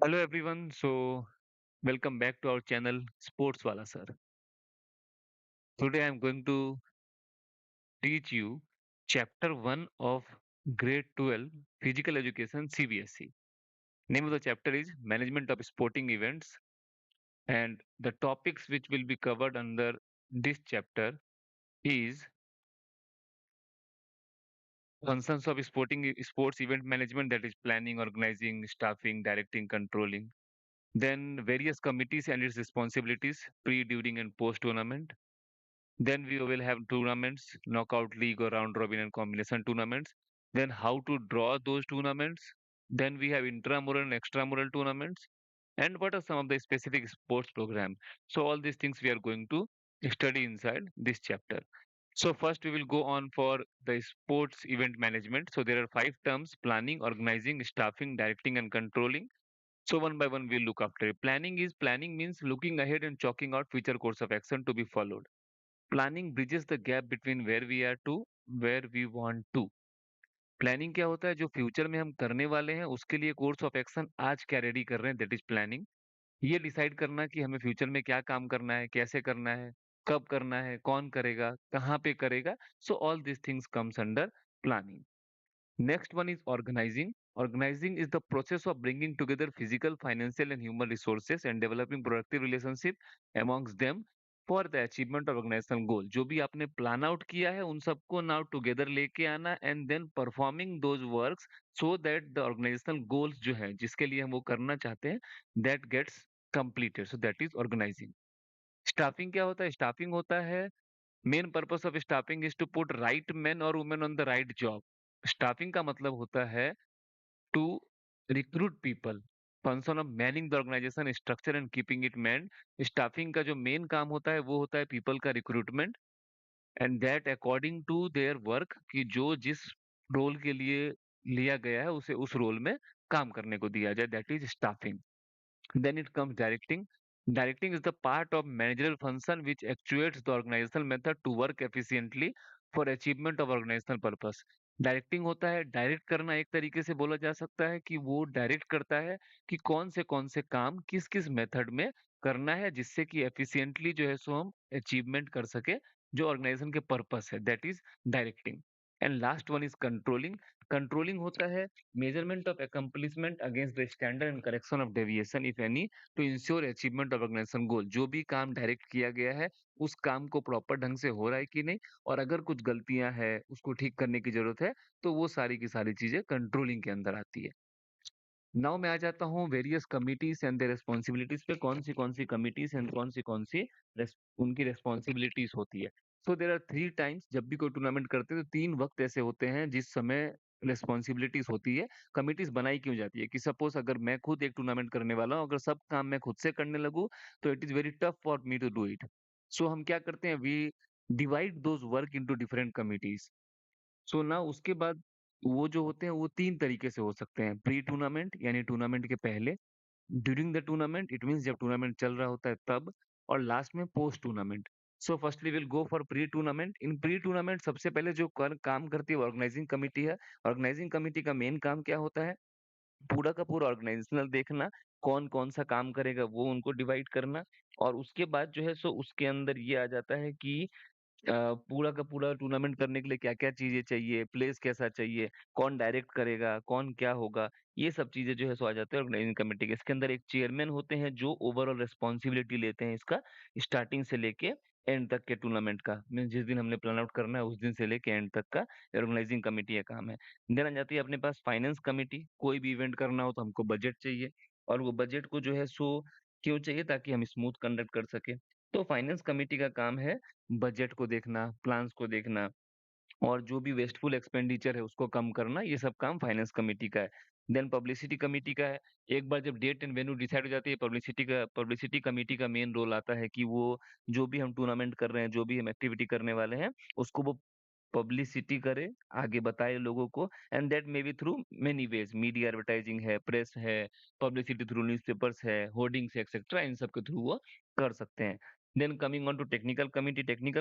Hello everyone. Welcome back to our channel Sports Wala Sir. Today I'm going to teach you chapter 1 of grade 12 physical education CBSE. Name of the chapter is Management of Sporting Events, and the topics which will be covered under this chapter is functions of sports event management, that is planning, organizing, staffing, directing, controlling. Then various committees and its responsibilities pre, during and post tournament. Then we will have tournaments, knockout league or round robin and combination tournaments. Then how to draw those tournaments. Then we have intramural and extramural tournaments. And what are some of the specific sports program? So all these things we are going to study inside this chapter. So first we will go on for the sports event management. So there are five terms: planning, organizing, staffing, directing and controlling. So one by one we'll look after it. Planning means looking ahead and chalking out future course of action to be followed. Planning bridges the gap between where we are to where we want to. Planning क्या होता है? जो future में हम करने वाले हैं उसके लिए कोर्स ऑफ एक्शन आज क्या रेडी कर रहे हैं, दैट इज प्लानिंग। ये डिसाइड करना कि हमें फ्यूचर में क्या काम करना है, कैसे करना है, कब करना है, कौन करेगा, कहाँ पे करेगा। So all this things comes under planning. Next one is organizing. Organizing is the process of bringing together physical, financial, and human resources and developing productive relationship amongst them for the achievement of organizational goal. जो भी आपने plan out किया है उन सबको now together लेके आना and then performing those works so that the organizational goals जो है जिसके लिए हम वो करना चाहते हैं that gets completed. So that is organizing. Staffing क्या होता है? स्टाफिंग होता है, main purpose of staffing is to put right man और women on the right job. Staffing का मतलब होता है to recruit people, function of manning the organization structure and keeping it man. Staffing का जो मेन काम होता है वो होता है पीपल का recruitment and that according to their work, कि जो जिस रोल के लिए लिया गया है उसे उस रोल में काम करने को दिया जाए, that is staffing. Then it comes directing. Directing is the part of managerial function which actuates the organizational method to work efficiently for achievement of organizational purpose. Directing होता है, डायरेक्ट करना। एक तरीके से बोला जा सकता है कि वो डायरेक्ट करता है कि कौन से काम किस किस मेथड में करना है जिससे कि एफिशिएंटली जो है सो हम अचीवमेंट कर सके जो ऑर्गेनाइजेशन के पर्पस है, that is directing. And last one is controlling. Controlling होता है measurement of accomplishment against the standard and correction of deviation if any to ensure achievement of organization goal। जो भी काम डायरेक्ट किया गया है उस काम को प्रॉपर ढंग से हो रहा है कि नहीं, और अगर कुछ गलतियां हैं उसको ठीक करने की जरूरत है, तो वो सारी की सारी चीजें कंट्रोलिंग के अंदर आती है। नाउ मैं आ जाता हूँ various committees and there responsibilities पे। कौन सी कमिटीज एंड कौन सी उनकी रिस्पॉन्सिबिलिटीज होती है। So there are three times. जब भी कोई टूर्नामेंट करते हैं तो तीन वक्त ऐसे होते हैं जिस समय रिस्पॉन्सिबिलिटीज होती है। कमिटीज बनाई क्यों जाती है कि सपोज अगर मैं खुद एक टूर्नामेंट करने वाला हूँ, अगर सब काम मैं खुद से करने लगूँ तो it is very tough for me to do it. So हम क्या करते हैं, we divide those work into different committees. So ना उसके बाद वो जो होते हैं वो तीन तरीके से हो सकते हैं: प्री टूर्नामेंट यानी टूर्नामेंट के पहले, during the tournament it means जब टूर्नामेंट चल रहा होता है तब, और लास्ट में post tournament. So firstly will go for pre tournament. In pre tournament सबसे पहले जो काम करती है ऑर्गेनाइजिंग कमेटी है। ऑर्गेनाइजिंग कमेटी का मेन काम क्या होता है? पूरा का पूरा ऑर्गेनाइजेशनल देखना, कौन कौन सा काम करेगा वो उनको डिवाइड करना। और उसके बाद जो है सो उसके अंदर ये आ जाता है कि पूरा का पूरा टूर्नामेंट करने के लिए क्या-क्या चीज़ें चाहिए, प्लेस कैसा चाहिए, कौन डायरेक्ट करेगा, कौन क्या होगा, ये सब चीज़ें जो है सो आ जाते हैं ऑर्गेनाइजिंग कमिटी के। इसके अंदर एक चेयरमैन होते हैं जो ओवरऑल रिस्पॉन्सिबिलिटी लेते हैं इसका, स्टार्टिंग से लेके एंड तक के टूर्नामेंट का। मीन्स जिस दिन हमने प्लान आउट करना है उस दिन से लेके एंड तक का ऑर्गेनाइजिंग कमिटी का काम है। देन आ जाती है अपने पास फाइनेंस कमिटी। कोई भी इवेंट करना हो तो हमको बजट चाहिए, और वो बजट को जो है सो क्यों चाहिए? ताकि हम स्मूथ कंडक्ट कर सकें। तो फाइनेंस कमिटी का काम है बजट को देखना, प्लान्स को देखना, और जो भी वेस्टफुल एक्सपेंडिचर है उसको कम करना, ये सब काम फाइनेंस कमिटी का है। देन पब्लिसिटी कमिटी का है। एक बार जब डेट एंड वेन्यू डिसाइड हो जाती है, पब्लिसिटी कमिटी का मेन रोल आता है कि वो जो भी हम टूर्नामेंट कर रहे हैं, जो भी हम एक्टिविटी करने वाले हैं, उसको वो पब्लिसिटी करे, आगे बताए लोगों को। And that may be through many ways, media advertising है, प्रेस है, पब्लिसिटी थ्रू न्यूज़पेपर्स है, होर्डिंग्स है, एक्सेट्रा, इन सब के थ्रू वो कर सकते हैं। Then coming on to technical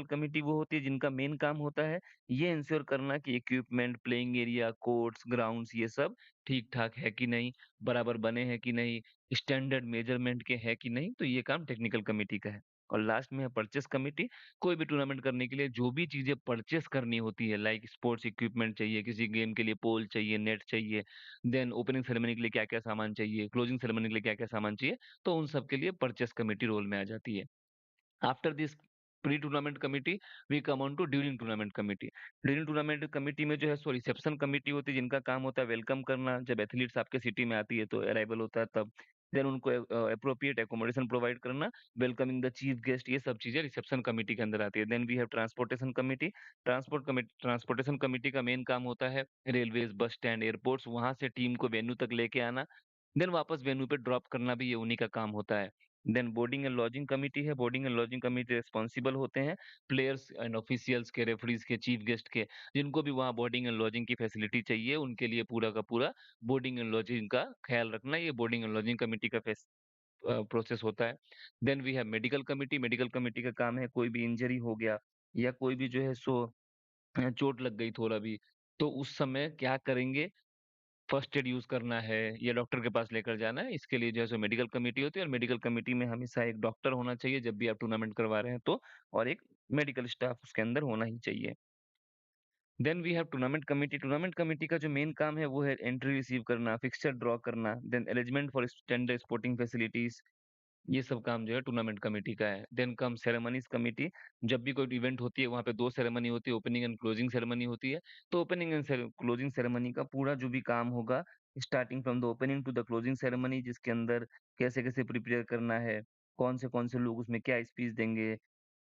committee वो होती है जिनका मेन काम होता है ये इंश्योर करना कि equipment, playing area, courts, grounds ये सब ठीक-ठाक है कि नहीं, बराबर बने हैं कि नहीं, स्टैंडर्ड मेजरमेंट के हैं कि नहीं, तो ये काम टेक्निकल कमिटी का है। और लास्ट में है परचेज़ कमिटी, कोई भी टूर्नामेंट करने के लिए जो भी चीज़ें परचेज़ करनी होती है लाइक स्पोर्ट्स इक्विपमेंट चाहिए, किसी गेम के लिए पोल चाहिए, नेट चाहिए, देन ओपनिंग सेरेमनी के लिए क्या-क्या सामान चाहिए, क्लोजिंग सेरेमनी के लिए क्या-क्या सामान चाहिए, तो उन सब के लिए परचेज़ कमिटी रोल में आ जाती है। After this pre-tournament committee, we come on to during tournament committee. During tournament committee में जो है सो रिसेप्शन कमिटी होती है जिनका काम होता है वेलकम करना जब एथलीट्स आपके सिटी में आती है तो अराइवल होता है तब देन उनको अप्रोप्रिएट एकोमोडेशन प्रोवाइड करना वेलकमिंग द चीफ गेस्ट ये सब चीजें रिसेप्शन कमेटी के अंदर आती है then we have transportation committee transportation committee का मेन काम होता है रेलवेज बस स्टैंड एयरपोर्ट्स वहां से टीम को वेन्यू तक लेके आना देन वापस वेन्यू पे ड्रॉप करना भी ये उन्हीं का काम होता है then boarding and lodging committee है boarding and lodging committee responsible होते हैं प्लेयर्स एंड ऑफिशियल्स के रेफरीज के चीफ गेस्ट के जिनको भी वहाँ बोर्डिंग एंड लॉजिंग की फैसिलिटी चाहिए उनके लिए पूरा का पूरा बोर्डिंग एंड लॉजिंग का ख्याल रखना ये बोर्डिंग एंड लॉजिंग कमेटी का प्रोसेस होता है then we have medical committee का काम है कोई भी इंजरी हो गया या कोई भी जो है सो चोट लग गई थोड़ा भी तो उस समय क्या करेंगे फर्स्ट एड यूज़ करना है या डॉक्टर के पास लेकर जाना है, इसके लिए जो है सो मेडिकल कमिटी होती है और मेडिकल कमिटी में हमेशा एक डॉक्टर होना चाहिए जब भी आप टूर्नामेंट करवा रहे हैं तो और एक मेडिकल स्टाफ उसके अंदर होना ही चाहिए। Then we have tournament committee का जो मेन काम है वो है एंट्री रिसीव करना, फिक्सचर ड्रॉ करना, then arrangement for standard sporting facilities ये सब काम जो है टूर्नामेंट कमेटी का है। देन कम सेरेमनीज़ कमिटी जब भी कोई इवेंट होती है वहाँ पे 2 सेरेमनी होती है, ओपनिंग एंड क्लोजिंग सेरेमनी होती है। तो ओपनिंग एंड क्लोजिंग सेरेमनी का पूरा जो भी काम होगा starting from the opening to the closing ceremony जिसके अंदर कैसे-कैसे प्रिपेयर करना है, कौन से लोग उसमें क्या स्पीच देंगे,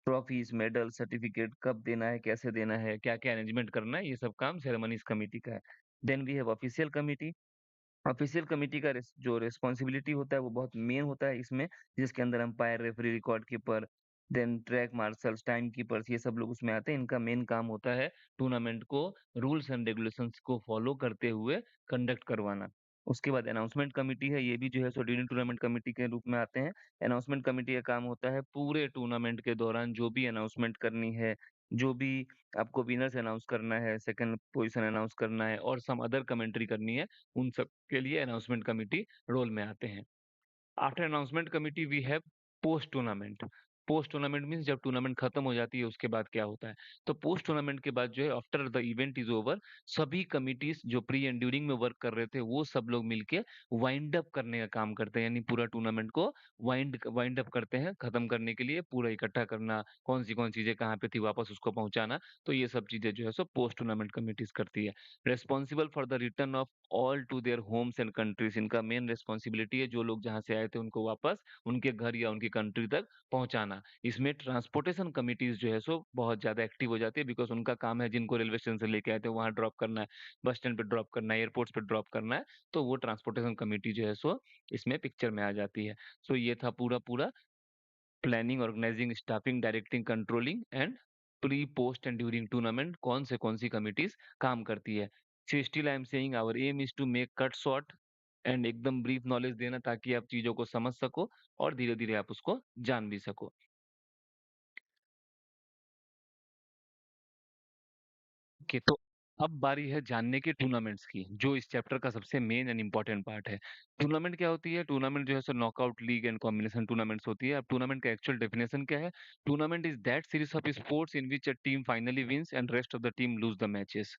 ट्रॉफीज़, मेडल, सर्टिफिकेट कब देना है, कैसे देना है, क्या-क्या अरेंजमेंट करना है, ये सब काम सेरेमनीज़ कमिटी का है। Then we have official committee का जो रिस्पॉन्सिबिलिटी होता है वो बहुत मेन होता है इसमें जिसके अंदर umpire referee record keeper then track marshals time keepers ये सब लोग उसमें आते हैं इनका मेन काम होता है टूर्नामेंट को रूल्स एंड रेगुलेशंस को फॉलो करते हुए कंडक्ट करवाना उसके बाद अनाउंसमेंट कमेटी है ये भी जो है सो ड्यूरिंग टूर्नामेंट कमेटी के रूप में आते हैं अनाउंसमेंट कमेटी का काम होता है पूरे टूर्नामेंट के दौरान जो भी अनाउंसमेंट करनी है जो भी आपको विनर्स अनाउंस करना है सेकंड पोजीशन अनाउंस करना है और सम अदर कमेंट्री करनी है उन सब के लिए अनाउंसमेंट कमिटी रोल में आते हैं। After announcement committee we have post tournament. Post tournament means जब टूर्नामेंट खत्म हो जाती है उसके बाद क्या होता है। तो पोस्ट टूर्नामेंट के बाद जो है after the event is over सभी कमिटीज जो प्री एंड ड्यूरिंग में वर्क कर रहे थे वो सब लोग मिलके वाइंड अप करने का काम करते हैं यानी पूरा टूर्नामेंट को वाइंड अप करते हैं खत्म करने के लिए पूरा इकट्ठा करना कौन चीजें कहाँ पे थी वापस उसको पहुंचाना तो ये सब चीजें जो है सो पोस्ट टूर्नामेंट कमिटीज करती है responsible for the return of all to their homes and countries इनका मेन रिस्पॉन्सिबिलिटी है जो लोग जहाँ से आए थे उनको वापस उनके घर या उनकी कंट्री तक पहुंचाना इसमें ट्रांसपोर्टेशन कमिटीज जो है सो बहुत ज्यादा एक्टिव हो जाती है बिकॉज उनका काम है जिनको रेलवे स्टेशन से लेके आए थे वहां ड्रॉप करना है बस स्टैंड पे ड्रॉप करना है एयरपोर्ट्स पे ड्रॉप करना है तो वो ट्रांसपोर्टेशन कमेटी जो है सो इसमें पिक्चर में आ जाती है सो ये था पूरा पूरा planning organizing staffing directing controlling and pre post and during tournament कौन सी कमिटीज काम करती है so still I am saying our aim is to make cut short and एकदम ब्रीफ नॉलेज देना ताकि आप चीजों को समझ सको और धीरे धीरे आप उसको जान भी सको ओके तो अब बारी है जानने के टूर्नामेंट्स की जो इस चैप्टर का सबसे मेन एंड इंपॉर्टेंट पार्ट है टूर्नामेंट क्या होती है टूर्नामेंट जो है सो knockout league and combination tournaments होती है अब टूर्नामेंट का एक्चुअल डेफिनेशन क्या है tournament is that series of sports in which a team finally wins and rest of the team lose the matches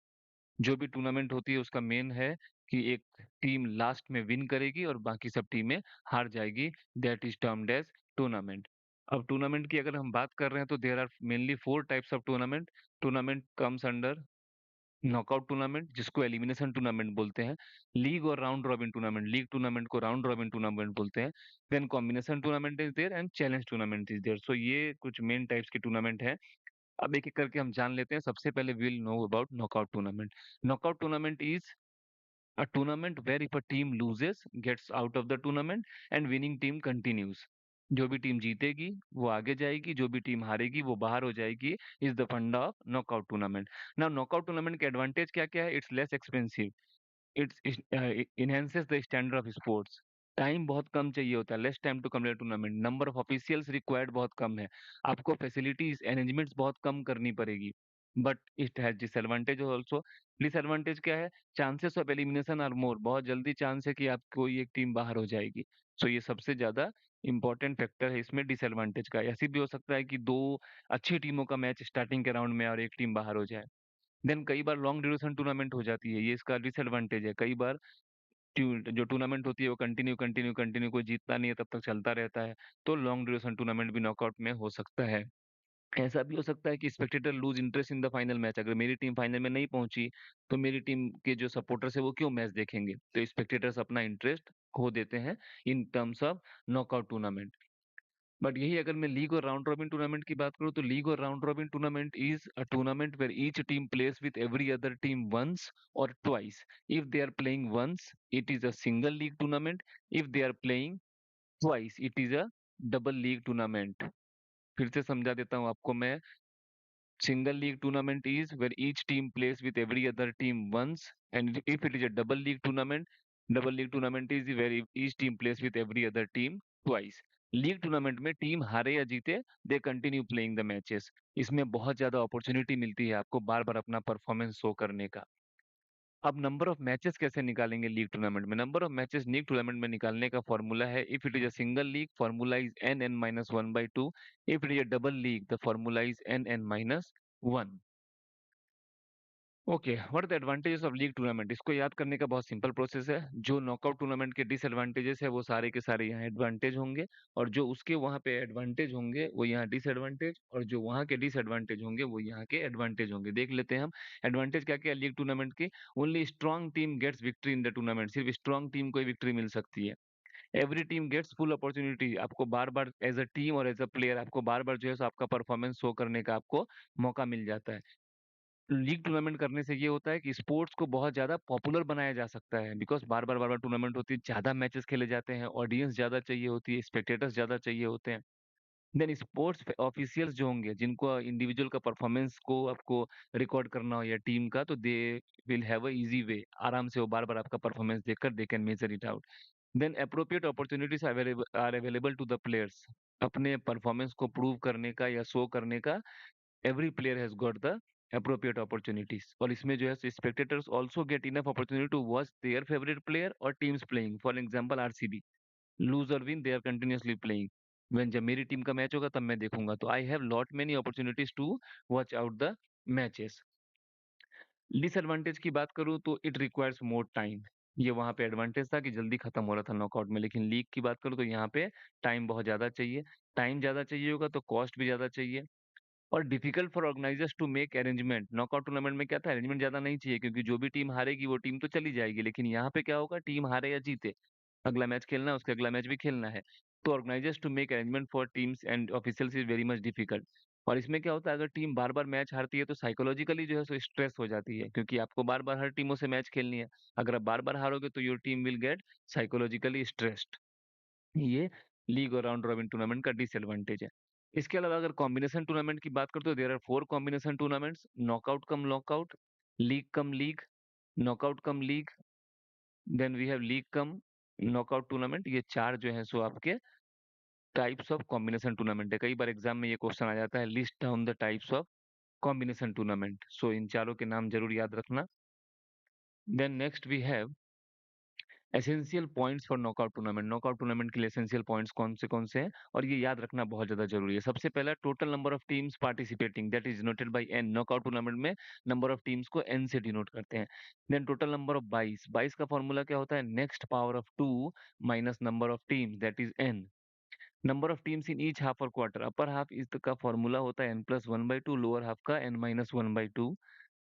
जो भी टूर्नामेंट होती है उसका मेन है कि एक टीम लास्ट में विन करेगी और बाकी सब टीमें हार जाएगी that is termed as tournament अब टूर्नामेंट की अगर हम बात कर रहे हैं तो there are mainly 4 types of tournament tournament comes under knockout tournament जिसको एलिमिनेशन टूर्नामेंट बोलते हैं लीग और round robin tournament league tournament को राउंड रॉबिन टूर्नामेंट बोलते हैं then combination tournament is there and challenge tournament is there so ये कुछ main types के टूर्नामेंट है अब एक एक करके हम जान लेते हैं सबसे पहले will know about knockout tournament knockout tournament is a tournament where if a team loses gets out of the tournament and winning team continues जो भी टीम जीतेगी वो आगे जाएगी जो भी टीम हारेगी वो बाहर हो जाएगी is the funda of knockout tournament now knockout tournament के एडवांटेज क्या क्या है it's less expensive it's enhances the standard of sports time बहुत कम चाहिए होता है, less time to complete tournament, number of officials required बहुत कम है, आपको फैसिलिटीज अरेंजमेंट्स बहुत कम करनी पड़ेगी। But it has disadvantage also. Disadvantage क्या है? Chances of elimination are more, बहुत जल्दी चांस है कि आप कोई एक टीम बाहर हो जाएगी। सो ये सबसे ज्यादा इंपॉर्टेंट फैक्टर है इसमें डिसएडवांटेज का। ऐसी भी हो सकता है कि दो अच्छी टीमों का मैच स्टार्टिंग के राउंड में और एक टीम बाहर हो जाए। देन कई बार लॉन्ग ड्यूरेशन टूर्नामेंट हो जाती है, ये इसका डिसएडवांटेज है। कई बार जो टूर्नामेंट होती है वो कंटिन्यू कंटिन्यू कंटिन्यू, कोई जीतता नहीं है तब तक चलता रहता है, तो लॉन्ग ड्यूरेशन टूर्नामेंट भी नॉकआउट में हो सकता है। ऐसा भी हो सकता है कि Spectator loose interest in the final match, अगर मेरी टीम फाइनल में नहीं पहुंची तो मेरी टीम के जो सपोर्टर्स है वो क्यों मैच देखेंगे, तो स्पेक्टेटर्स अपना इंटरेस्ट खो देते हैं in terms of knockout tournament. But यही अगर मैं लीग और राउंड रॉबिन टूर्नामेंट की बात करूँ, तो लीग और round robin tournament is a tournament where each team plays with every other team once और twice. If they are playing once it is a single league tournament, if they are playing twice it is a double league tournament. फिर से समझा देता हूँ आपको मैं। Single league tournament is where each team plays with every other team once, and if it is a double league tournament is where each team plays with every other team twice. League tournament में team हारे या जीते, they continue playing the matches. इसमें बहुत ज्यादा opportunity मिलती है आपको बार बार अपना परफॉर्मेंस शो करने का। अब नंबर ऑफ मैचेस कैसे निकालेंगे लीग टूर्नामेंट में? Number of matches league tournament में निकालने का फॉर्मूला है, if it is a single league formula is n n-1/2, if it is a double league the formula is n n-1। Okay, what are the advantages of league tournament? इसको याद करने का बहुत simple process है। जो knockout tournament के disadvantages है वो सारे के सारे यहाँ एडवांटेज होंगे, और जो उसके वहाँ पे एडवांटेज होंगे वो यहाँ डिसएडवांटेज, और जो वहाँ के डिसएडवांटेज होंगे वो यहाँ के एडवांटेज होंगे। देख लेते हैं हम एडवांटेज क्या क्या है लीग टूर्नामेंट की। Only strong team gets victory in the tournament, सिर्फ स्ट्रॉन्ग टीम को ही विक्ट्री मिल सकती है। Every team gets full opportunity, आपको बार बार एज अ टीम और एज अ प्लेयर आपको बार बार जो है सो आपका परफॉर्मेंस शो करने का आपको मौका मिल जाता है। लीग टूर्नामेंट करने से ये होता है कि स्पोर्ट्स को बहुत ज्यादा पॉपुलर बनाया जा सकता है, बिकॉज बार बार टूर्नामेंट होती है, ज्यादा मैचेस खेले जाते हैं, ऑडियंस ज्यादा चाहिए होती है, स्पेक्टेटर्स ज्यादा चाहिए होते हैं। देन स्पोर्ट्स ऑफिशियल्स जो होंगे जिनको इंडिविजुअल का परफॉर्मेंस को आपको रिकॉर्ड करना हो या टीम का, तो they will have a easy way, आराम से वो बार बार आपका परफॉर्मेंस देखकर they can measure it out. Then appropriate opportunities are available to the players, अपने परफॉर्मेंस को प्रूव करने का या शो करने का every player has got the appropriate opportunities। और इसमें जो है spectators also get enough opportunity to watch their favorite player or teams playing, for example RCB, lose or win they are continuously playing। when जब मेरी team का match होगा तब मैं देखूंगा, तो I have lot many opportunities to watch out the matches. Disadvantage की बात करूँ तो इट रिक्वायर्स मोर टाइम। ये वहां पे एडवांटेज था कि जल्दी खत्म हो रहा था नॉकआउट में, लेकिन लीग की बात करूँ तो यहाँ पे टाइम बहुत ज्यादा चाहिए। टाइम ज्यादा चाहिए होगा तो कॉस्ट भी ज्यादा चाहिए, और difficult for organizers to make arrangement. Knockout tournament में क्या था, अरेंजमेंट ज्यादा नहीं चाहिए, क्योंकि जो भी टीम हारेगी वो टीम तो चली जाएगी। लेकिन यहाँ पे क्या होगा, टीम हारे या जीते, अगला मैच खेलना है, उसके अगला मैच भी खेलना है। तो organizers to make arrangement for teams and officials is very much difficult. और इसमें क्या होता है, अगर टीम बार बार मैच हारती है तो साइकोलॉजिकली जो है सो स्ट्रेस हो जाती है, क्योंकि आपको बार बार हर टीमों से मैच खेलनी है। अगर आप बार बार हारोगे तो your team will get psychologically stressed. ये लीग और राउंड रॉबिन टूर्नामेंट का डिसएडवांटेज है। इसके अलावा अगर कॉम्बिनेशन टूर्नामेंट की बात करते हो, there are 4 combination tournaments, knockout cum knockout, league cum league, knockout cum league, then we have league cum knockout tournament. ये चार जो है सो आपके टाइप्स ऑफ कॉम्बिनेशन टूर्नामेंट है। कई बार एग्जाम में ये क्वेश्चन आ जाता है, list down the types of combination tournament. So इन चारों के नाम जरूर याद रखना। Then next we have essential points for knockout tournament. Knockout tournament के लिए एसेंशियल पॉइंट्स कौन से हैं, और ये याद रखना बहुत ज्यादा जरूरी है। सबसे पहला, total number of teams participating, that is denoted by N. Knockout tournament में नंबर ऑफ टीम्स को एन से डिनोट करते हैं। देन टोटल नंबर ऑफ 22, 22 का फॉर्मूला क्या होता है, next power of 2 minus number of teams, that is an. Number of teams in each half और क्वार्टर, अपर हाफ इस का फॉर्मूला होता है n+1/2, लोअर हाफ का n-1/2।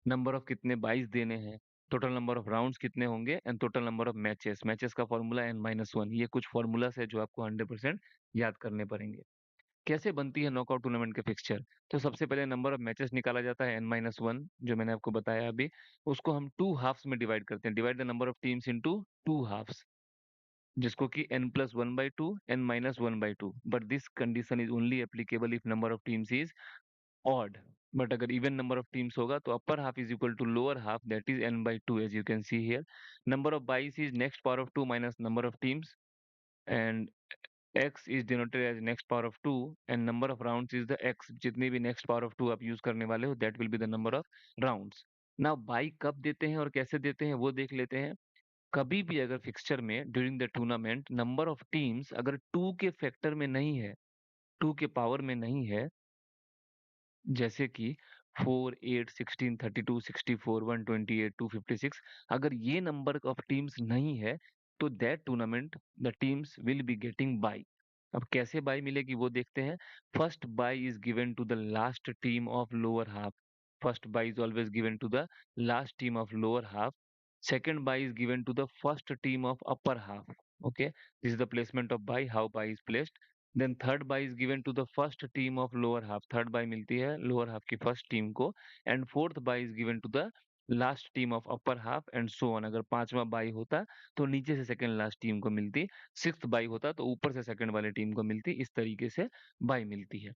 नंबर ऑफ कितने 22 देने हैं, टोटल नंबर ऑफ राउंड्स कितने होंगे, and total number of matches, matches का फॉर्मूला n-1। ये कुछ फॉर्मूलास है जो आपको 100% याद करने पड़ेंगे। कैसे बनती है नॉकआउट टूर्नामेंट के फिक्सचर? तो सबसे पहले नंबर ऑफ मैचेस निकाला जाता है n-1, जो मैंने आपको बताया अभी। उसको हम टू हाफ्स में डिवाइड करते हैं, divide the number of teams into two halves, जिसको कि n+1/2 n-1/2। But this condition is only applicable if number of teams is odd. But अगर इवन नंबर ऑफ टीम्स होगा तो upper half is equal to lower half, that is n/2, as you can see here. Number of byes is next power of 2 minus number of teams, and x is denoted as next power of 2 and number of rounds is the x, जितनी भी next power of 2 आप use करने वाले हो that will be the number of rounds. now by कब देते हैं और कैसे देते हैं वो देख लेते हैं. कभी भी अगर फिक्सचर में during the tournament number of teams अगर 2 के फैक्टर में नहीं है, 2 के पावर में नहीं है, जैसे कि 4, 8, 16, 32, 64, 128, 256, अगर ये नंबर ऑफ टीम्स नहीं है तो that tournament the teams will be getting bye. अब कैसे बाय मिलेगी वो देखते हैं. First bye is given to the last team of lower half. First bye is always given to the last team of lower half. Second bye is given to the first team of upper half. Okay, this is the placement of buy, how buy is placed. Then third bye is given to the first team of lower half. Third bye मिलती है lower half की first team को. And fourth bye is given to the last team of upper half and so on. अगर पांचवा bye होता तो नीचे से सेकंड लास्ट टीम को मिलती. सिक्स्थ बाय होता तो ऊपर से सेकंड वाली टीम को मिलती. इस तरीके से बाय मिलती है.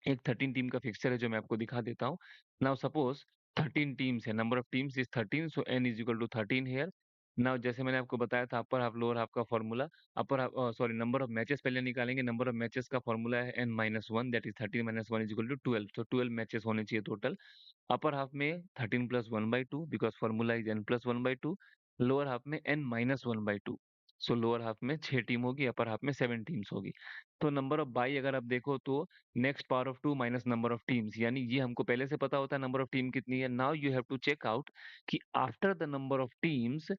एक 13 टीम का फिक्सचर है जो मैं आपको दिखा देता हूँ. नाउ सपोज 13 टीम्स है, number of teams is 13, so n is equal to 13 here. Now जैसे मैंने आपको बताया था अपर हाफ लोअर हाफ का formula. Upper half sorry number of matches पहले निकालेंगे. नंबर ऑफ मैचेस का फॉर्मूला है n-1, that is 13 minus 1 is equal to 12. तो 12 मैचेस होने चाहिए टोटल. अपर हाफ में 13 plus 1/2 because formula is n plus 1/2. Lower half में n-1/2. सो lower half में 6 टीम होगी, अपर हाफ में 7 टीम्स होगी. तो नंबर ऑफ बाई अगर आप देखो तो next power of 2 minus number of teams, यानी ये हमको पहले से पता होता है नंबर ऑफ टीम कितनी है. Now you have to check out कि after the number of teams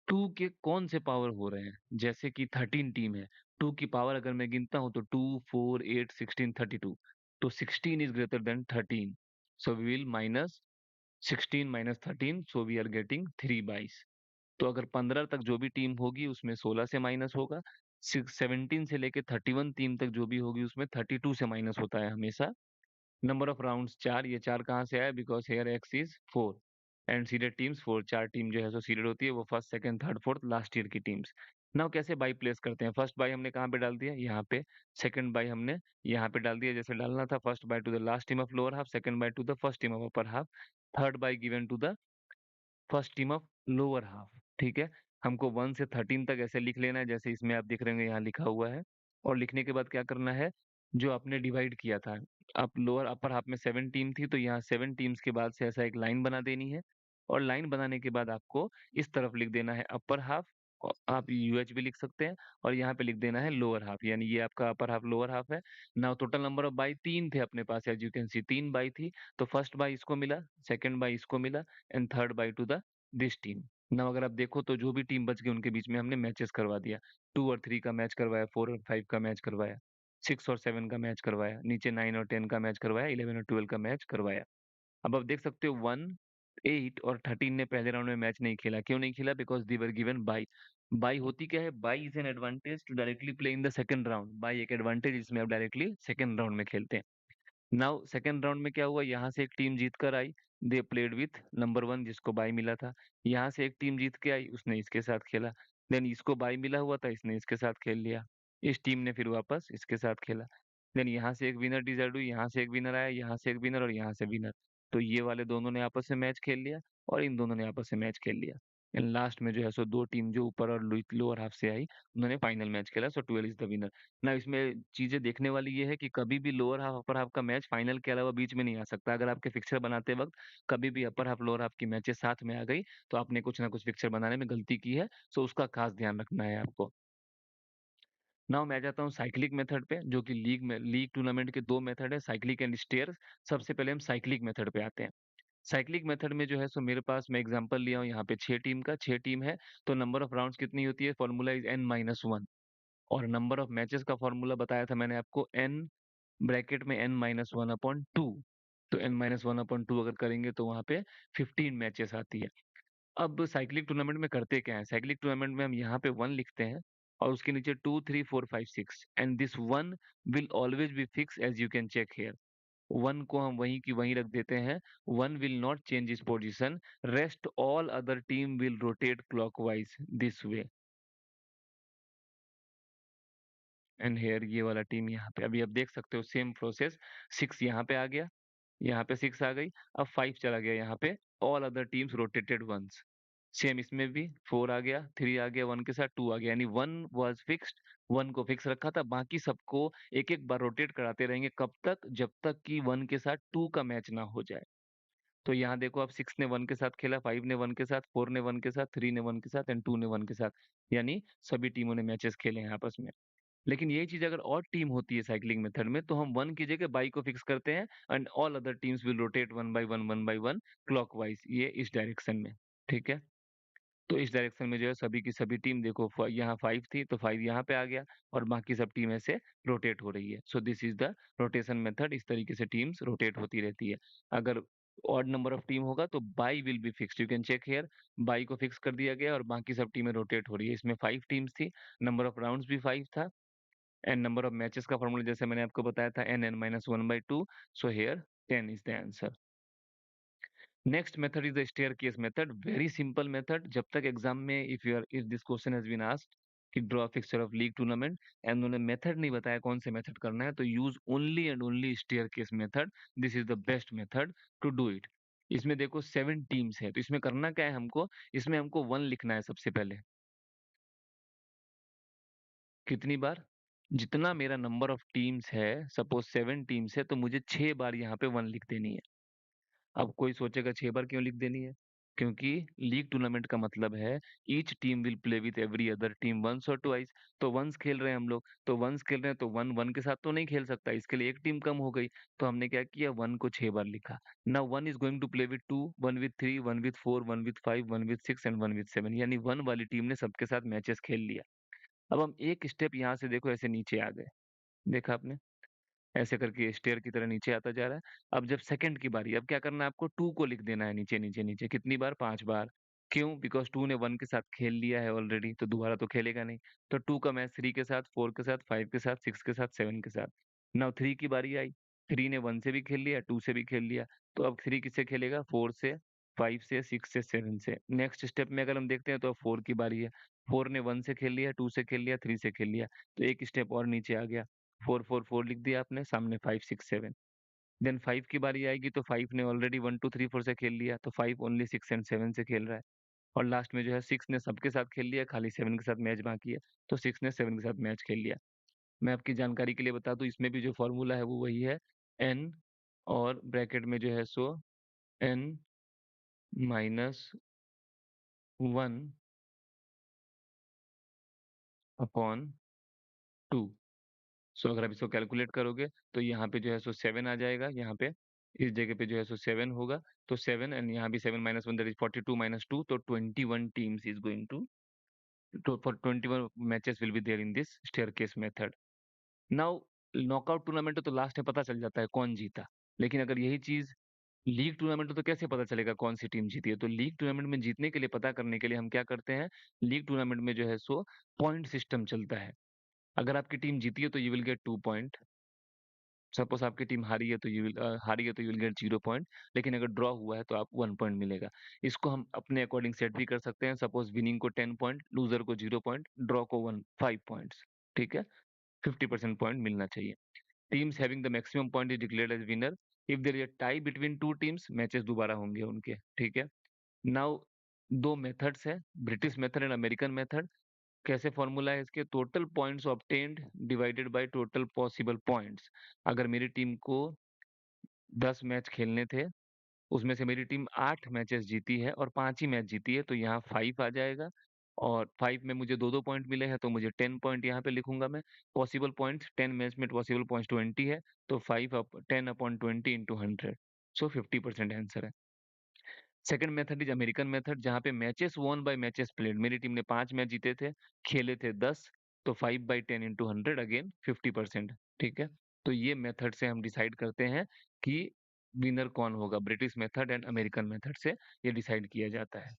2 के कौन से पावर हो रहे हैं. जैसे कि 13 टीम है, 2 की पावर अगर मैं गिनता हूं तो 2, 4, 8, 16, 32. तो 16 is greater than 13. So we will minus 16 minus 13, so we are getting 3/2. तो अगर 15 तक जो भी टीम होगी उसमें 16 से माइनस होगा. 17 से लेके 31 टीम तक जो भी होगी उसमें 32 से माइनस होता है हमेशा. नंबर ऑफ राउंड्स 4, ये 4 कहाँ से आया because here X is 4 and seeded teams 4. 4 team जो है सो सीडेड होती है, वो first second third fourth last year की टीम्स. नाउ कैसे बाई प्लेस करते हैं. फर्स्ट बाई हमने कहाँ पे डाल दिया, यहाँ पे. सेकंड बाई हमने यहाँ पे डाल दिया जैसे डालना था. First bye to the last team of lower half, second bye to the first team of upper half, third bye given to the first team of lower half. ठीक है. हमको 1 से 13 तक ऐसे लिख लेना है जैसे इसमें आप दिख रहे होंगे यहाँ लिखा हुआ है. और लिखने के बाद क्या करना है, जो आपने डिवाइड किया था, आप लोअर अपर हाफ में 7 टीम थी तो यहाँ 7 टीम्स के बाद से ऐसा एक लाइन बना देनी है. और लाइन बनाने के बाद आपको इस तरफ लिख देना है अपर हाफ. आप यूएच भी लिख सकते हैं. और यहाँ पे लिख देना है लोअर हाफ, यानी ये आपका अपर हाफ लोअर हाफ है. Now total number of bye 3 थे अपने पास, as you can see 3 bye थी. तो फर्स्ट बाई इसको मिला, सेकंड बाई इसको मिला and third by to the this team. Now अगर आप देखो तो जो भी टीम बच गई उनके बीच में हमने मैचेस करवा दिया. 2 और 3 का मैच करवाया, 4 और 5 का मैच करवाया, 6 और 7 का मैच करवाया, नीचे 9 और 10 का मैच करवाया, 11 और 12 का मैच करवाया. अब आप देख सकते हो 1, 8 और 13 ने पहले राउंड में मैच नहीं खेला. क्यों नहीं खेला, because they were given bye. Bye होती क्या है, bye is an advantage to directly play in the second round. Bye एक एडवांटेज, इसमें आप डायरेक्टली सेकंड राउंड में खेलते हैं. नाउ सेकंड राउंड में क्या हुआ, यहाँ से एक टीम जीत कर आई. दे प्लेड विथ नंबर 1 जिसको बाई मिला था. यहाँ से एक टीम जीत के आई, उसने इसके साथ खेला. देन इसको बाई मिला हुआ था, इसने इसके साथ खेल लिया. इस टीम ने फिर वापस इसके साथ खेला. देन यहाँ से एक विनर डिसाइड हुई, यहाँ से एक विनर आया, यहाँ से एक विनर और यहाँ से विनर. तो ये वाले दोनों ने आपस में मैच खेल लिया और इन दोनों ने आपस में मैच खेल लिया. एंड लास्ट में जो है सो दो टीम जो ऊपर और लोअर हाफ से आई उन्होंने फाइनल मैच खेला. सो 12 इज द विनर. ना इसमें चीजें देखने वाली ये है कि कभी भी लोअर हाफ अपर हाफ का मैच फाइनल के अलावा बीच में नहीं आ सकता. अगर आपके फिक्सर बनाते वक्त कभी भी अपर हाफ लोअर हाफ की मैचेस साथ में आ गई तो आपने कुछ ना कुछ फिक्सर बनाने में गलती की है. सो उसका खास ध्यान रखना है आपको. नाउ मैं आ जाता हूँ साइक्लिक मेथड पे, जो कि लीग टूर्नामेंट के दो मेथड है, साइक्लिक एंड स्टेयर्स. सबसे पहले हम साइक्लिक मेथड पे आते हैं. साइक्लिक मेथड में जो है सो मेरे पास मैं एग्जांपल लिया हूँ यहाँ पे 6 टीम का. 6 टीम है तो नंबर ऑफ राउंड्स कितनी होती है, फॉर्मूला इज n-1. और नंबर ऑफ मैचेस का फॉर्मूला बताया था मैंने आपको, n ब्रैकेट में n-1/2. तो n-1/2 अगर करेंगे तो वहां पे 15 मैचेस आती है. अब साइक्लिक टूर्नामेंट में करते क्या है, साइक्लिक टूर्नामेंट में हम यहाँ पे 1 लिखते हैं और उसके नीचे 2, 3, 4, 5, 6 and this 1 will always be fix as you can check here. 1 को हम वहीं की वहीं रख देते हैं. 1 विल नॉट चेंज इस position. Rest all other team will rotate clockwise this way. And here ये वाला टीम यहाँ पे, अभी आप देख सकते हो सेम प्रोसेस. 6 यहाँ पे आ गया, यहाँ पे 6 आ गई, अब 5 चला गया यहाँ पे. All other teams rotated once. Same इसमें भी 4 आ गया, 3 आ गया, 1 के साथ 2 आ गया, यानी 1 वाज फिक्स्ड, 1 को फिक्स रखा था, बाकी सबको एक-एक बार रोटेट कराते रहेंगे, कब तक? जब तक कि 1 के साथ 2 का मैच ना हो जाए। तो यहाँ देखो अब 6 ने 1 के साथ खेला, 5 ने 1 के साथ, 4 ने 1 के साथ, 3 ने 1 के साथ एंड 2 ने 1 के साथ, यानी सभी टीमों ने मैचेस खेले हैं आपस में। लेकिन यही चीज अगर और टीम होती है साइक्लिंग मेथड में, तो हम 1 की जगह बाई को फिक्स करते हैं and all other teams will rotate 1 by 1 clockwise, ये इस डायरेक्शन में। ठीक है, तो इस डायरेक्शन में जो है सभी की सभी टीम देखो, यहाँ 5 थी तो 5 यहाँ पे आ गया और बाकी सब टीम ऐसे रोटेट हो रही है। So this is the rotation method, इस तरीके से टीम्स रोटेट होती रहती है। अगर ऑड नंबर ऑफ टीम होगा तो bye will be fixed, you can check here, bye को फिक्स कर दिया गया और बाकी सब टीमें रोटेट हो रही है। इसमें 5 टीम्स थी, नंबर ऑफ राउंड्स भी 5 था एंड नंबर ऑफ मैचेस का फॉर्मूला जैसे मैंने आपको बताया था, n(n-1/2), so here 10 is the answer. Next method is the staircase method. Very simple method. जब तक एग्जाम में if this question has been asked कि draw a fixture of league tournament and उन्होंने मेथड नहीं बताया कौन से मेथड करना है, तो use only and only staircase method. This is the best method to do it. इसमें देखो 7 टीम्स है, तो इसमें करना क्या है हमको, इसमें हमको 1 लिखना है सबसे पहले। कितनी बार? जितना मेरा नंबर ऑफ टीम्स है, सपोज 7 टीम्स है, तो मुझे 6 बार यहाँ पे 1 लिख देनी है। अब कोई सोचेगा 6 बार क्यों लिख देनी है? क्योंकि लीग टूर्नामेंट का मतलब है each team will play with every other team once और ट्वाइस। तो वंस खेल रहे हैं हम लोग, तो वंस खेल रहे हैं तो 1 1 के साथ तो नहीं खेल सकता, इसके लिए एक टीम कम हो गई। तो हमने क्या किया, 1 को 6 बार लिखा। Now 1 is going to play with 2, 1 with 3, 1 with 4, 1 with 5, 1 with 6 and 1 with 7, यानी 1 वाली टीम ने सबके साथ मैचेस खेल लिया। अब हम एक स्टेप यहाँ से देखो ऐसे नीचे आ गए, देखा आपने, ऐसे करके स्टेयर की तरह नीचे आता जा रहा है। अब जब सेकंड की बारी, अब क्या करना है आपको, 2 को लिख देना है नीचे नीचे नीचे, कितनी बार? 5 बार। क्यों? बिकॉज 2 ने 1 के साथ खेल लिया है ऑलरेडी, तो दोबारा तो खेलेगा नहीं। तो 2 का मैच 3 के साथ, 4 के साथ, 5 के साथ, 6 के साथ, 7 के साथ। नाउ 3 की बारी आई, 3 ने 1 से भी खेल लिया, 2 से भी खेल लिया, तो अब 3 किससे खेलेगा? 4 से, 5 से, 6 से, 7 से। नेक्स्ट स्टेप में अगर हम देखते हैं तो अब 4 की बारी है, 4 ने 1 से खेल लिया, 2 से खेल लिया, 3 से खेल लिया, तो एक स्टेप और नीचे आ गया, 4 4 4 लिख दिया आपने, सामने 5 6 7। देन 5 की बारी आएगी तो 5 ने ऑलरेडी 1 2 3 4 से खेल लिया, तो 5 ओनली 6 एंड 7 से खेल रहा है। और लास्ट में जो है 6 ने सबके साथ खेल लिया, खाली 7 के साथ मैच बाकी है, तो 6 ने 7 के साथ मैच खेल लिया। मैं आपकी जानकारी के लिए बता दूं, इसमें भी जो फॉर्मूला है वो वही है, n और ब्रैकेट में जो है सो n-1 अपॉन 2। सो अगर आप इसको कैलकुलेट करोगे तो यहाँ पे जो है सो 7 आ जाएगा, यहाँ पे इस जगह पे जो है सो 7 होगा, तो 7 एंड यहाँ भी 7 - 1 दैट इज 42 - 2, तो 21 teams is going to for 21 matches will be there in this staircase method. Now knockout tournament तो लास्ट में पता चल जाता है कौन जीता, लेकिन अगर यही चीज लीग टूर्नामेंट हो तो कैसे पता चलेगा कौन सी टीम जीती है? तो लीग टूर्नामेंट में जीतने के लिए, पता करने के लिए हम क्या करते हैं, लीग टूर्नामेंट में जो है सो पॉइंट सिस्टम चलता है। अगर आपकी टीम जीती है तो you will get 2 point, suppose आपकी टीम हारी है तो यू विल गेट 0 पॉइंट, लेकिन अगर ड्रॉ हुआ है तो आप 1 पॉइंट मिलेगा। इसको हम अपने अकॉर्डिंग सेट भी कर सकते हैं, सपोज विनिंग को 10 पॉइंट, लूजर को 0 पॉइंट, ड्रॉ को 5 पॉइंट्स। ठीक है, 50% पॉइंट मिलना चाहिए। Teams having the maximum point is declared as winner. If there is a tie between two teams, matches दोबारा होंगे उनके। ठीक है, नाउ दो मेथड्स है, British method and American method. कैसे फॉर्मूला है इसके, total points obtained divided by total possible points. अगर मेरी टीम को 10 मैच खेलने थे, उसमें से मेरी टीम 8 मैचेस जीती है और 5 ही मैच जीती है, तो यहाँ 5 आ जाएगा। और 5 में मुझे 2 2 पॉइंट मिले हैं तो मुझे 10 पॉइंट यहाँ पे लिखूंगा मैं। पॉसिबल पॉइंट्स 10 मैच में पॉसिबल पॉइंट्स 20 है, तो 10/20 इंटू 100, सो 50% आंसर है। Second method is American method, जहाँ पे matches won by matches played, मेरी टीम ने 5 मैच जीते थे, खेले थे 10, तो 5/10 इंटू 100, अगेन 50%। ठीक है, तो ये मेथड से हम डिसाइड करते हैं कि विनर कौन होगा, British method and American method से ये डिसाइड किया जाता है।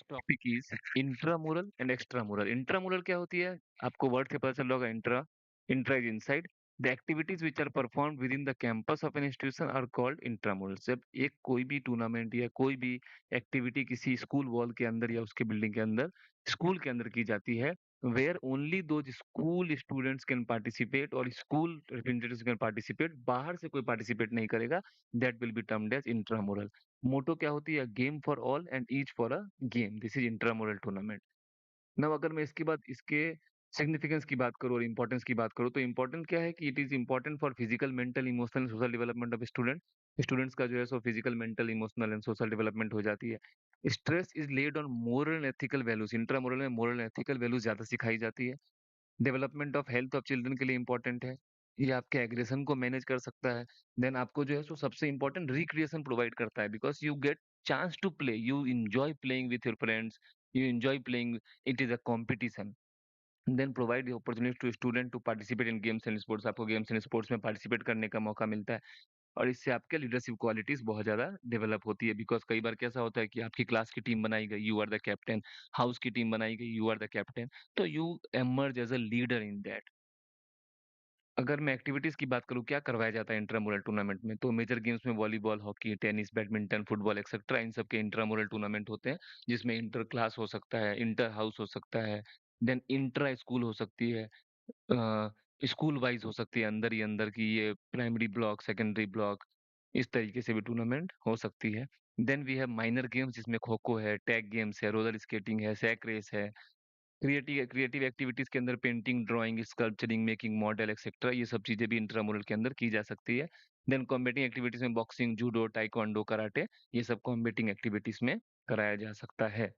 Topic is intramural and extramural. Intramural क्या होती है, आपको वर्ड से पता चल रहा होगा, intra, intra is inside. The activities which are perform within the campus of an institution are called intramural. जब एक कोई भी टूर्नामेंट या कोई भी एक्टिविटी किसी स्कूल वॉल के अंदर या उसके बिल्डिंग के अंदर, स्कूल के अंदर की जाती है, where only those school students can participate or school representatives can participate, बाहर से कोई participate नहीं करेगा, that will be termed as intramural. मोटो क्या होती है? Game for all and each for a game, this is intramural tournament. Now अगर मैं इसके बाद इसके सिग्निफिकेंस की बात करूँ और इम्पोर्टेंस की बात करूँ, तो इम्पोर्टेंट क्या है कि it is important for physical, mental, emotional, social development of student. Students का जो है सो physical, mental, emotional and social development हो जाती है. Stress is laid on moral and ethical values. Intramural में मोरल एंड एथिकल वैल्यूज ज्यादा सिखाई जाती है. Development of health of children के लिए इंपॉर्टेंट है. ये आपके एग्रेशन को मैनेज कर सकता है. देन आपको जो है सो सबसे इंपॉर्टेंट रिक्रिएशन प्रोवाइड करता है, because you get chance to play, you enjoy playing with your friends, you enjoy playing, it is a competition. Then provide the opportunity to student to participate in games and sports. आपको games and sports में participate करने का मौका मिलता है. और इससे आपके लीडरशिप क्वालिटीज बहुत ज्यादा डेवलप होती है, बिकॉज कई बार कैसा होता है कि आपकी क्लास की टीम बनाई गई, you are the captain. House की टीम बनाई गई, यू आर द कैप्टन. तो you emerge as a leader in that. अगर मैं एक्टिविटीज की बात करूँ, क्या करवाया जाता है इंट्रामुरल टूर्नामेंट में, तो मेजर गेम्स में volleyball, hockey, tennis, badminton, football etcetera, इन सब के इंट्रामुरल टूर्नामेंट होते हैं, जिसमें इंटर क्लास हो सकता है, इंटर हाउस हो सकता है, देन इंट्रा स्कूल हो सकती है, स्कूल वाइज हो सकती है, अंदर ही अंदर की, ये प्राइमरी ब्लॉक, सेकेंडरी ब्लॉक, इस तरीके से भी टूर्नामेंट हो सकती है. Then we have minor games, जिसमें खो खो है, टैग गेम्स है, रोलर स्केटिंग है, सैक रेस है. क्रिएटिव क्रिएटिव एक्टिविटीज के अंदर painting, drawing, sculpturing, making model etcetera, ये सब चीजें भी इंट्रामुरल के अंदर की जा सकती है. देन कॉम्बेटिंग एक्टिविटीज में बॉक्सिंग, जूडो, टाइक्वांडो, कराटे, ये सब कॉम्बेटिंग एक्टिविटीज में कराया जा सकता है.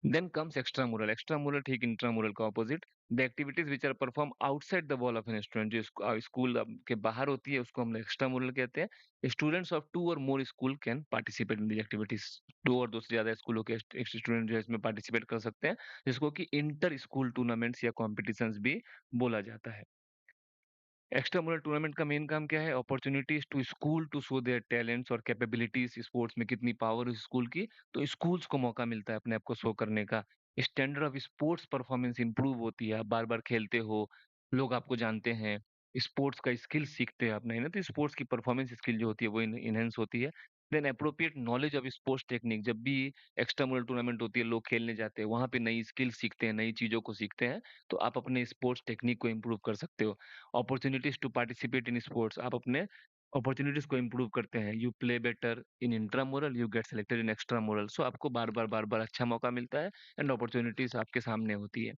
Then comes एक्स्ट्रामुरल. एक्स्ट्रामुरल ठीक इंट्रामुरल का opposite. The activities which are perform outside the wall of an student, जो स्कूल के बाहर होती है, उसको हम एक्स्ट्रामुरल कहते हैं. Students of two or more school can participate in the activities. दो और दो से ज्यादा स्कूलों के स्टूडेंट जो है इसमें पार्टिसिपेट कर सकते हैं, जिसको कि इंटर स्कूल टूर्नामेंट्स या कॉम्पिटिशन्स भी बोला जाता है. एक्स्ट्रा मुरल टूर्नामेंट का मेन काम क्या है? Opportunities to school to show their talents और कैपेबिलिटीज. स्पोर्ट्स में कितनी पावर है स्कूल की, तो स्कूल्स को मौका मिलता है अपने आप को शो करने का. Standard of sports performance improve होती है, आप बार बार खेलते हो, लोग आपको जानते हैं, स्पोर्ट्स का स्किल सीखते हैं अपना, है ना, तो स्पोर्ट्स की परफॉर्मेंस स्किल जो होती है वो इनहेंस होती है. Then appropriate knowledge of sports technique. जब भी एक्स्ट्रा मुरल टूर्नामेंट होती है, लोग खेलने जाते हैं, वहां पे नई स्किल सीखते हैं, नई चीजों को सीखते हैं, तो आप अपने स्पोर्ट्स टेक्निक को इम्प्रूव कर सकते हो. Opportunities to participate in sports, आप अपने अपॉर्चुनिटीज को इम्प्रूव करते हैं. You play better in intramural, you get selected in extramural. So आपको बार बार अच्छा मौका मिलता है एंड अपॉर्चुनिटीज आपके सामने होती है.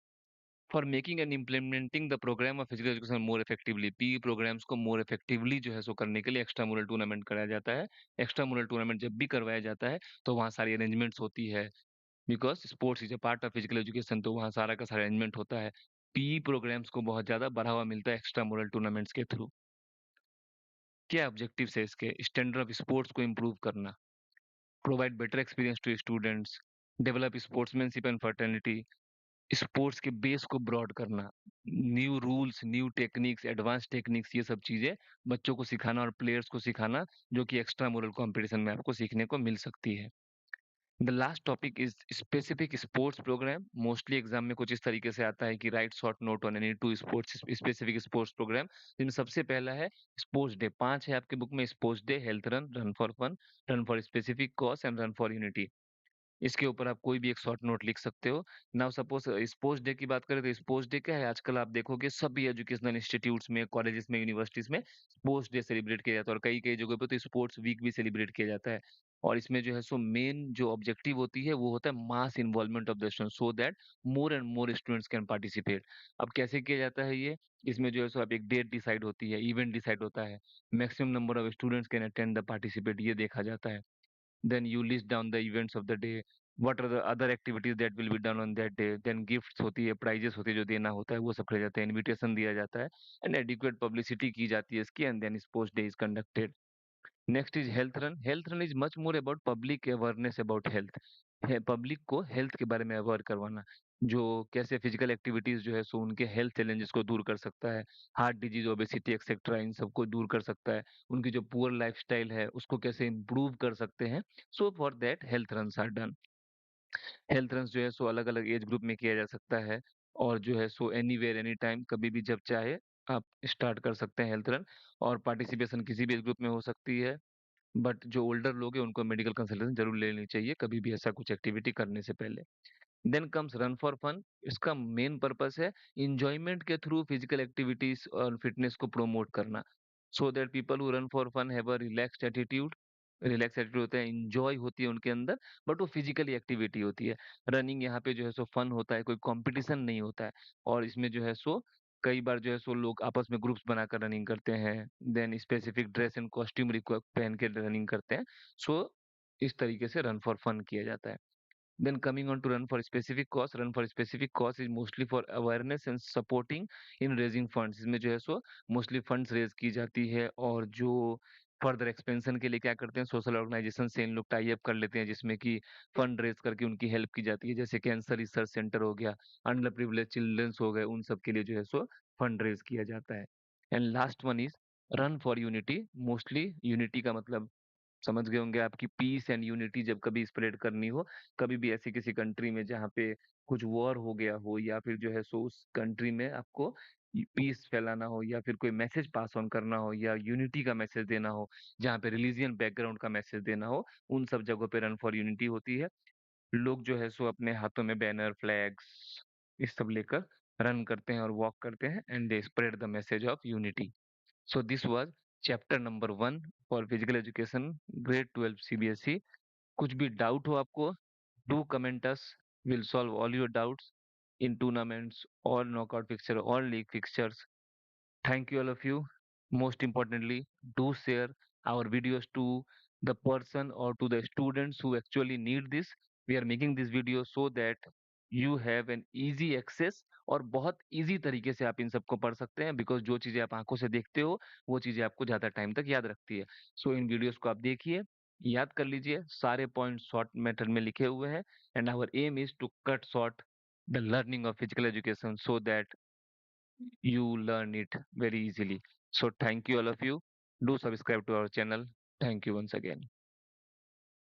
For making and implementing the program of physical education more effectively, P programs को मोर इफेक्टिवली जो है सो करने के लिए एक्स्ट्रामुरल टूर्नामेंट कराया जाता है. एक्स्ट्रामुरल टूर्नामेंट जब भी करवाया जाता है, तो वहाँ सारी अरेंजमेंट्स होती है, because sports is a part of physical education, तो वहाँ सारा का सारा अरेंजमेंट होता है. पी प्रोग्राम्स को बहुत ज्यादा बढ़ावा मिलता है एक्स्ट्रा मोरल टूर्नामेंट्स के थ्रू. क्या ऑब्जेक्टिव है इसके? स्टैंडर्ड ऑफ स्पोर्ट्स को इम्प्रूव करना, provide better experience to students, develop sportsmanship and fraternity, sports के बेस को ब्रॉड करना, new rules, new techniques, advance techniques, ये सब चीजें बच्चों को सिखाना और प्लेयर्स को सिखाना, जो कि एक्स्ट्रा मोरल कॉम्पिटिशन में आपको सीखने को मिल सकती है. The last topic is specific sports program. Mostly exam में कुछ इस तरीके से आता है कि write short note on any two sports specific sports program. जिनमें सबसे पहला है स्पोर्ट्स डे. 5 है आपके बुक में: sports day, health run, run for fun, run for specific cause and run for unity. इसके ऊपर आप कोई भी एक शॉर्ट नोट लिख सकते हो. नाउ सपोज स्पोर्ट्स डे की बात करें, तो स्पोर्ट्स डे क्या है, आजकल आप देखोगे सभी एजुकेशनल इंस्टीट्यूट्स में, कॉलेजेस में, यूनिवर्सिटीज में स्पोर्ट्स डे सेलिब्रेट किया जाता है, और कई कई जगह पे तो स्पोर्ट्स वीक भी सेलिब्रेट किया जाता है. और इसमें जो है सो मेन जो ऑब्जेक्टिव होती है वो होता है mass involvement of the student, so that more and more students can participate. अब कैसे किया जाता है ये? इसमें जो है सो आप एक डेट डिसाइड होती है, इवेंट डिसाइड होता है, maximum number of students can attend the participate, ये देखा जाता है. Then you list down the events of the day, what are the other activities that will be done on that day. Then gifts होती है, prizes होती है, जो देना होता है वो सब किया जाता है, इनविटेशन दिया जाता है, एंड एडिक्वेट पब्लिसिटी की जाती है इसकी, and then sports day is conducted. Next is health run. Health run is much more about public awareness about health. है पब्लिक को हेल्थ के बारे में अवेयर करवाना, जो कैसे फिजिकल एक्टिविटीज जो है सो उनके हेल्थ चैलेंजेस को दूर कर सकता है, हार्ट डिजीज, ओबेसिटी एक्सेट्रा, इन सबको दूर कर सकता है. उनकी जो पुअर लाइफस्टाइल है उसको कैसे इम्प्रूव कर सकते हैं. So for that health runs are done. Health runs जो है सो अलग अलग एज ग्रुप में किया जा सकता है, और जो है सो एनीवेयर एनी टाइम, कभी भी जब चाहे आप स्टार्ट कर सकते हैं हेल्थ रन. और पार्टिसिपेशन किसी भी एज ग्रुप में हो सकती है, बट जो ओल्डर लोग हैं उनको मेडिकल कंसल्टेशन जरूर लेनी चाहिए कभी भी ऐसा कुछ एक्टिविटी करने से पहले. Then comes run for fun. इसका मेन पर्पस है इंजॉयमेंट के थ्रू फिजिकल एक्टिविटीज और फिटनेस को प्रोमोट करना, so that people who run for fun have a relaxed attitude. Relax attitude होता है, इंजॉय होती है उनके अंदर, बट वो फिजिकली एक्टिविटी होती है। रनिंग यहाँ पे जो है सो फन होता है, कोई कंपटीशन नहीं होता है। और इसमें जो है सो कई बार जो है सो लोग आपस में ग्रुप्स बनाकर रनिंग करते हैं, then specific dress and costume पहन के रनिंग करते हैं। सो इस तरीके से रन फॉर फन किया जाता है। Then coming on to run for specific cause is mostly for awareness and supporting in raising funds। इसमें जो है सो मोस्टली फंड्स रेज की जाती है, और जो फर्दर एक्सपेंशन के लिए क्या करते हैं, सोशल ऑर्गेनाइजेशन से इन लोग टाई अप कर लेते हैं, जिसमें कि फंड रेज करके उनकी हेल्प की जाती है, जैसे कैंसर रिसर्च सेंटर हो गया, अंडर प्रिविलेज चिल्ड्रंस हो गए, उन सब के लिए जो है सो फंड रेज किया जाता है। And last one is run for unity. Mostly unity का मतलब समझ गए होंगे, आपकी पीस एंड यूनिटी जब कभी स्प्रेड करनी हो, कभी भी ऐसी किसी कंट्री में जहाँ पे कुछ वॉर हो गया हो, या फिर जो है सो उस कंट्री में आपको पीस फैलाना हो, या फिर कोई मैसेज पास ऑन करना हो, या यूनिटी का मैसेज देना हो, जहाँ पे रिलीजियन बैकग्राउंड का मैसेज देना हो, उन सब जगहों पे रन फॉर यूनिटी होती है। लोग जो है सो अपने हाथों में बैनर, फ्लैग्स, इस सब लेकर रन करते हैं और वॉक करते हैं, and they spread the message of unity. So this was chapter number 1 for physical education, grade 12 CBSE। कुछ भी डाउट हो आपको, do comment us, we'll solve all your doubts in tournaments, all knockout fixture, all league fixtures। Thank you all of you. Most importantly, do share our videos to the person or to the students who actually need this। We are making this video so that you have an easy access, और बहुत easy तरीके से आप इन सबको पढ़ सकते हैं, because जो चीजें आप आंखों से देखते हो वो चीजें आपको ज्यादा टाइम तक याद रखती है। सो इन वीडियोस को आप देखिए, याद कर लीजिए, सारे पॉइंट शॉर्ट मेथड में लिखे हुए हैं, and our aim is to cut short the learning of physical education so that you learn it very easily। So thank you all of you. Do subscribe to our channel. Thank you once again.